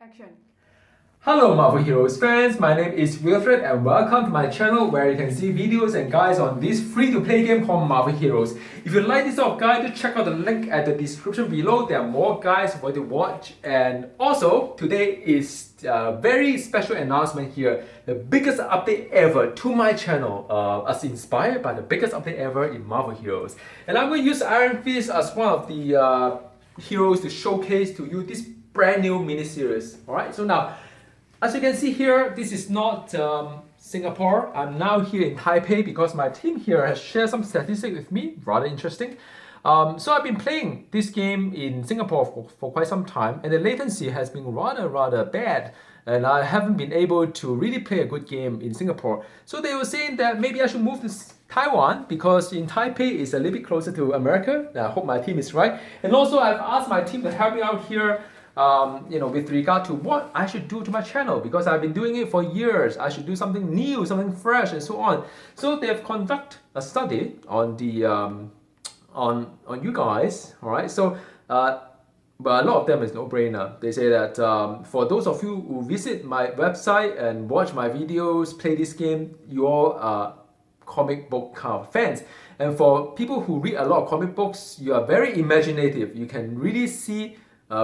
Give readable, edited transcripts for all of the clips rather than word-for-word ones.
Action. Hello Marvel Heroes fans, my name is Wilfred and welcome to my channel where you can see videos and guides on this free-to-play game called Marvel Heroes. If you like this sort of guide, check out the link at the description below. There are more guides for you to watch, and also today is a very special announcement here. The biggest update ever to my channel, as inspired by the biggest update ever in Marvel Heroes. And I'm going to use Iron Fist as one of the heroes to showcase to you this brand new mini-series. Alright, so now as you can see here, this is not Singapore. I'm now here in Taipei because my team here has shared some statistics with me, rather interesting. So I've been playing this game in Singapore for quite some time, and the latency has been rather bad, and I haven't been able to really play a good game in Singapore. So they were saying that maybe I should move to Taiwan because in Taipei is a little bit closer to America. I hope my team is right. And also I've asked my team to help me out here with regard to what I should do to my channel, because I've been doing it for years. I should do something new, something fresh, and so on. So they've conducted a study on the on you guys. All right. So but a lot of them is no-brainer. They say that for those of you who visit my website and watch my videos, play this game, you all are comic book kind of fans. And for people who read a lot of comic books, you are very imaginative. You can really see.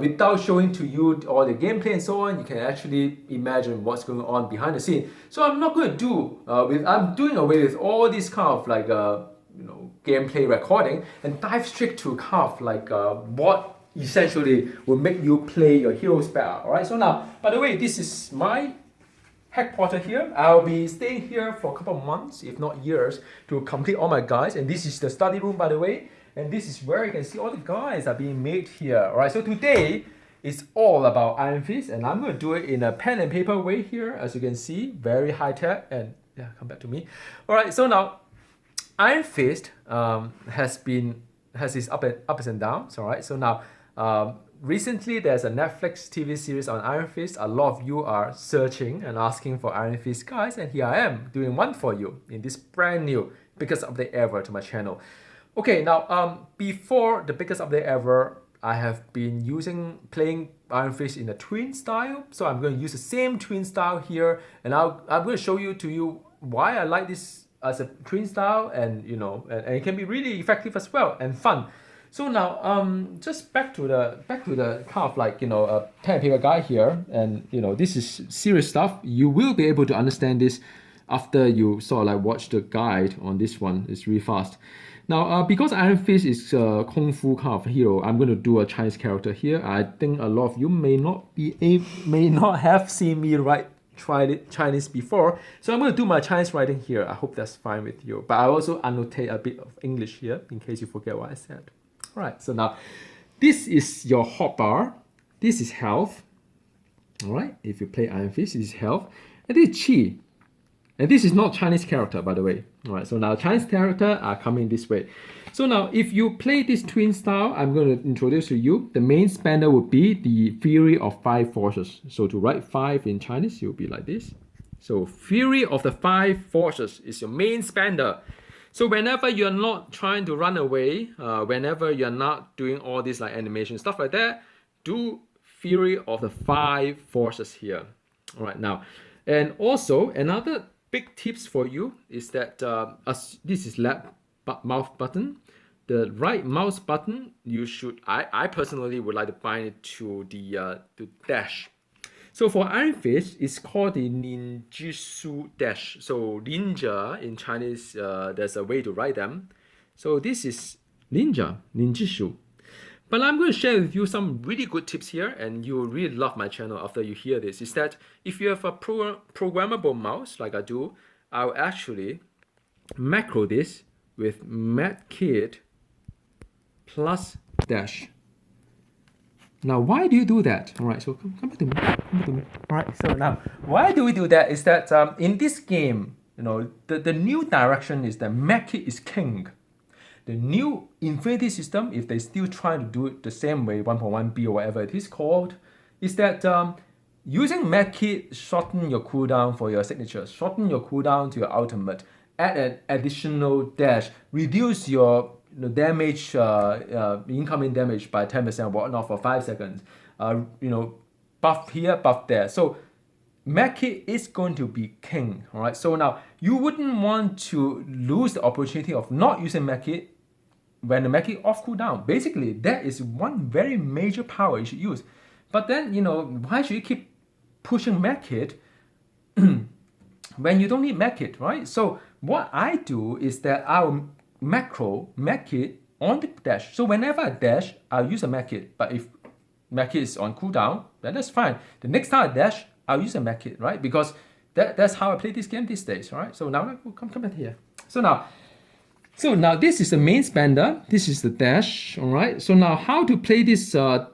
Without showing to you all the gameplay and so on, you can actually imagine what's going on behind the scene. So I'm not going to do I'm doing away with all this kind of like gameplay recording and dive straight to kind of like what essentially will make you play your heroes better. All right. So now, by the way, this is my headquarters here. I'll be staying here for a couple of months, if not years, to complete all my guides. And this is the study room, by the way. And this is where you can see all the guides are being made here. Alright, so today is all about Iron Fist, and I'm going to do it in a pen and paper way here, as you can see, very high tech. And yeah, come back to me. Alright, so now Iron Fist has its ups and downs. Alright, so now recently there's a Netflix TV series on Iron Fist. A lot of you are searching and asking for Iron Fist guys, and here I am doing one for you in this brand new biggest update ever to my channel. Okay, now before the biggest update ever, I have been playing Iron Fist in a twin style. So I'm going to use the same twin style here, and I'm going to show you why I like this as a twin style, and and it can be really effective as well and fun. So now just back to the kind of like pen and paper guide here, and this is serious stuff. You will be able to understand this after you sort of like watch the guide on this one. It's really fast. Now, because Iron Fist is a Kung Fu kind of hero, I'm going to do a Chinese character here. I think a lot of you may not have seen me tried Chinese before, so I'm going to do my Chinese writing here. I hope that's fine with you. But I also annotate a bit of English here in case you forget what I said. All right. So now, this is your hotbar. This is health. All right. If you play Iron Fist, this is health, and this is chi. And this is not Chinese character, by the way. All right, so now Chinese character are coming this way. So now, if you play this twin style, I'm going to introduce to you. The main spender would be the Fury of 5 Forces. So to write 5 in Chinese, it will be like this. So Fury of the 5 Forces is your main spender. So whenever you're not trying to run away, whenever you're not doing all this like animation, stuff like that, do Fury of the 5 Forces here. All right, now, and also another big tips for you is that this is left mouse button. The right mouse button, you should. I personally would like to bind it to the dash. So for Iron Fist, it's called the ninjutsu dash. So ninja in Chinese, there's a way to write them. So this is ninjutsu. But I'm going to share with you some really good tips here, and you will really love my channel after you hear this, is that if you have a programmable mouse like I do, I'll actually macro this with medkit plus dash. Now, why do you do that? All right, so come back to me. All right, so now, why do we do that is that in this game, the new direction is that medkit is king. The new Infinity system, if they still try to do it the same way, 1.1b or whatever it is called, is that using medkit shorten your cooldown for your signatures, shorten your cooldown to your ultimate, add an additional dash, reduce your damage, incoming damage by 10% or whatnot for 5 seconds. buff here, buff there. So Mech-Kit is going to be king, all right? So now you wouldn't want to lose the opportunity of not using Mech-Kit when the Mech-Kit off cooldown. Basically, that is one very major power you should use. But then, you know, why should you keep pushing Mech-Kit when you don't need Mech-Kit, right? So what I do is that I'll macro Mech-Kit on the dash. So whenever I dash, I'll use a Mech-Kit. But if Mech-Kit is on cooldown, then that's fine. The next time I dash, I'll use a Mech-Kit, right? Because that's how I play this game these days, right? So now we'll come in here. So now this is the main spender. This is the dash, all right? So now how to play this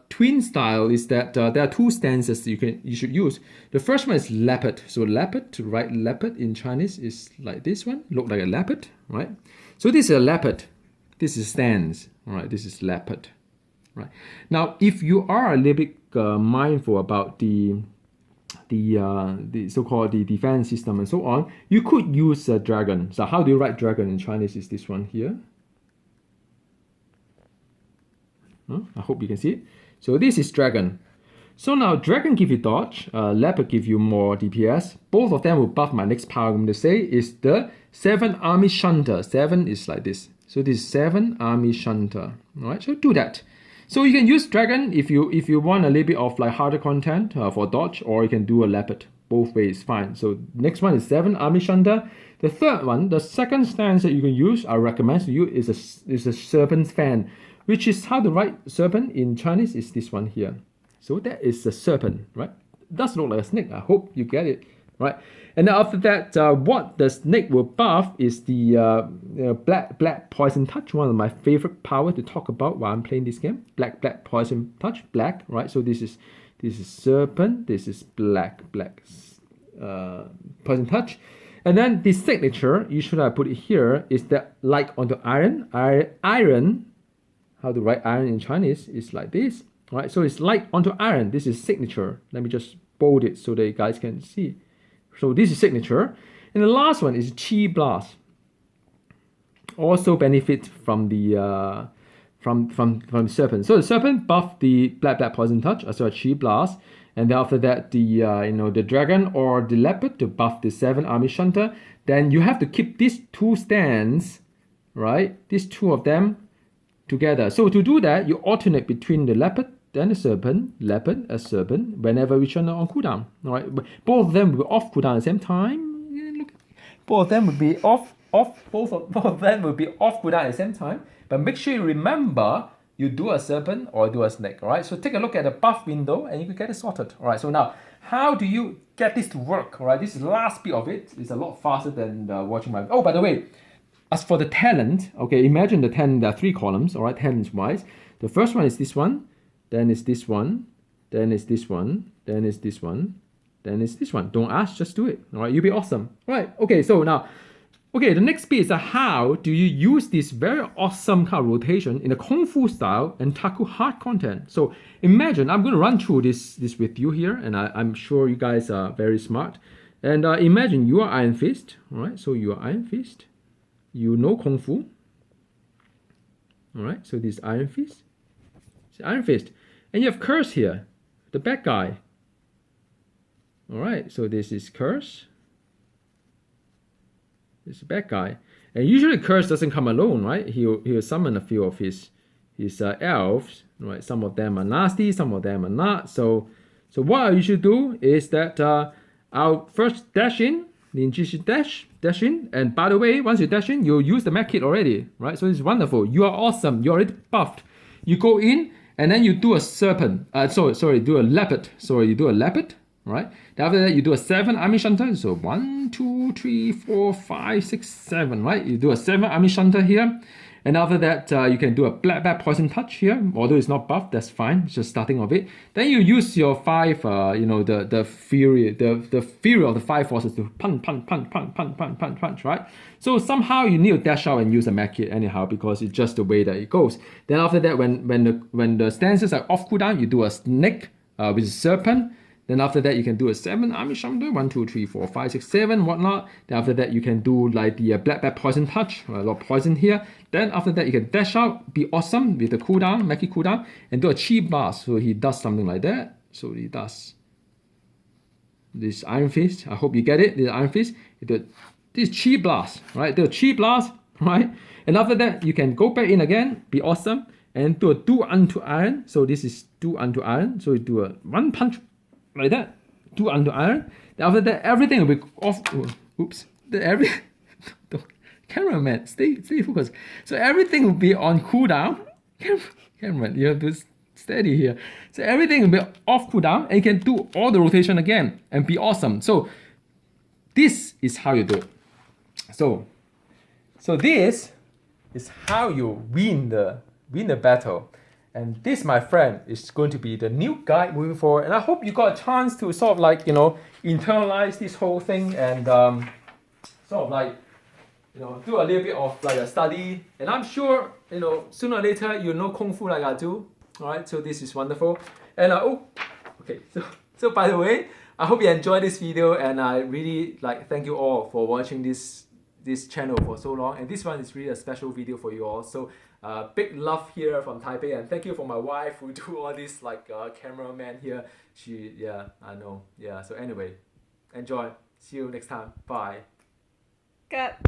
twin style is that there are two stances you should use. The first one is leopard. So leopard, to write leopard in Chinese is like this one, look like a leopard, right? So this is a leopard. This is stance, all right? This is leopard, right? Now, if you are a little bit mindful about the so-called the defense system and so on, you could use a dragon. So how do you write dragon in Chinese is this one here. I hope you can see it. So this is dragon. So now dragon give you dodge, leopard give you more DPS. Both of them will buff my next power I'm going to say is the 7 army shunter. 7 is like this. So this is 7 army shunter. Alright, so do that. So you can use dragon if you want a little bit of like harder content for dodge, or you can do a leopard. Both ways fine. So next one is 7 army shunter. The third one, the second stance that you can use, I recommend to you is a serpent fan, which is how to write serpent in Chinese is this one here. So that is a serpent, right? It does look like a snake. I hope you get it, right? And then after that, what the snake will buff is the black poison touch, one of my favorite power to talk about while I'm playing this game. Black poison touch, black, right? So this is serpent, this is black poison touch. And then the signature, usually I put it here, is that like onto iron. Iron, how to write iron in Chinese is like this, right? So it's like onto iron. This is signature. Let me just bold it so that you guys can see. So this is signature. And the last one is Chi Blast. Also benefit from the from serpent. So the serpent buff the black poison touch, so a Chi Blast. And then after that, the dragon or the leopard to buff the 7 army shunter. Then you have to keep these two stands, right? These two of them together. So to do that, you alternate between the leopard and the serpent, leopard, a serpent, whenever which one are on cooldown. All right, both of them will be off cooldown at the same time. Yeah, look, both of them will be off. Both of them will be off cooldown at the same time. But make sure you remember you do a serpent or do a snake. All right, so take a look at the buff window and you can get it sorted. All right, so now how do you get this to work? All right, this is the last bit of it. It's a lot faster than watching my. Oh, by the way, as for the talent, okay, imagine the talent. There are 3 columns. All right, talents wise, the first one is this one. Then it's this one, then it's this one, then it's this one, then it's this one. Don't ask, just do it. All right, you'll be awesome. All right, okay, so now, the next bit is how do you use this very awesome kind of rotation in a Kung Fu style and tackle hard content. So imagine, I'm going to run through this with you here, and I'm sure you guys are very smart. And imagine you are Iron Fist, all right? So you are Iron Fist, you know Kung Fu, all right? So this is Iron Fist. Iron Fist, and you have Curse here, the bad guy. All right, so this is Curse. This is a bad guy, and usually Curse doesn't come alone, right? He'll summon a few of his elves, right? Some of them are nasty, some of them are not. So what I usually do is that I'll first dash in, dash in, and by the way, once you dash in, you'll use the Mech-Kit already, right? So it's wonderful. You are awesome. You're already buffed. You go in. And then you do a serpent, do a leopard. Sorry, you do a leopard, right? Then after that, you do a 7 army shunter. So 1, 2, 3, 4, 5, 6, 7, right? You do a 7 army shunter here. And after that, you can do a black poison touch here. Although it's not buffed, that's fine. It's just starting of it. Then you use your 5, the fury of the 5 forces to punch, right? So somehow you need to dash out and use a Mech-Kit anyhow, because it's just the way that it goes. Then after that, when the stances are off cooldown, you do a snake with a serpent. Then after that, you can do a 7 army shunter, 1, 2, 3, 4, 5, 6, 7, whatnot. Then after that, you can do like the black poison touch, a lot of poison here. Then after that, you can dash out, be awesome with the cooldown, Mech-Kit cooldown, and do a Chi Blast. So he does something like that. So he does this iron fist. I hope you get it. This iron fist. This chi blast, right? The chi blast, right? And after that, you can go back in again, be awesome, and do a do unto iron. So this is do unto iron. So you do a one punch like that, do unto iron. Then after that, everything will be off. Oops. The cameraman, stay focused. So everything will be on cooldown. Cameraman, you have to steady here. So everything will be off cooldown, and you can do all the rotation again and be awesome. So this is how you do it. So this is how you win the battle. And this, my friend, is going to be the new guide moving forward. And I hope you got a chance to sort of like, internalize this whole thing and sort of like, do a little bit of like a study. And I'm sure, sooner or later, you'll know Kung Fu like I do. All right, so this is wonderful. And okay, so by the way, I hope you enjoyed this video, and I really thank you all for watching this channel for so long. And this one is really a special video for you all. So big love here from Taipei, and thank you for my wife who do all this cameraman here. I know. So anyway, enjoy. See you next time. Bye. Cut.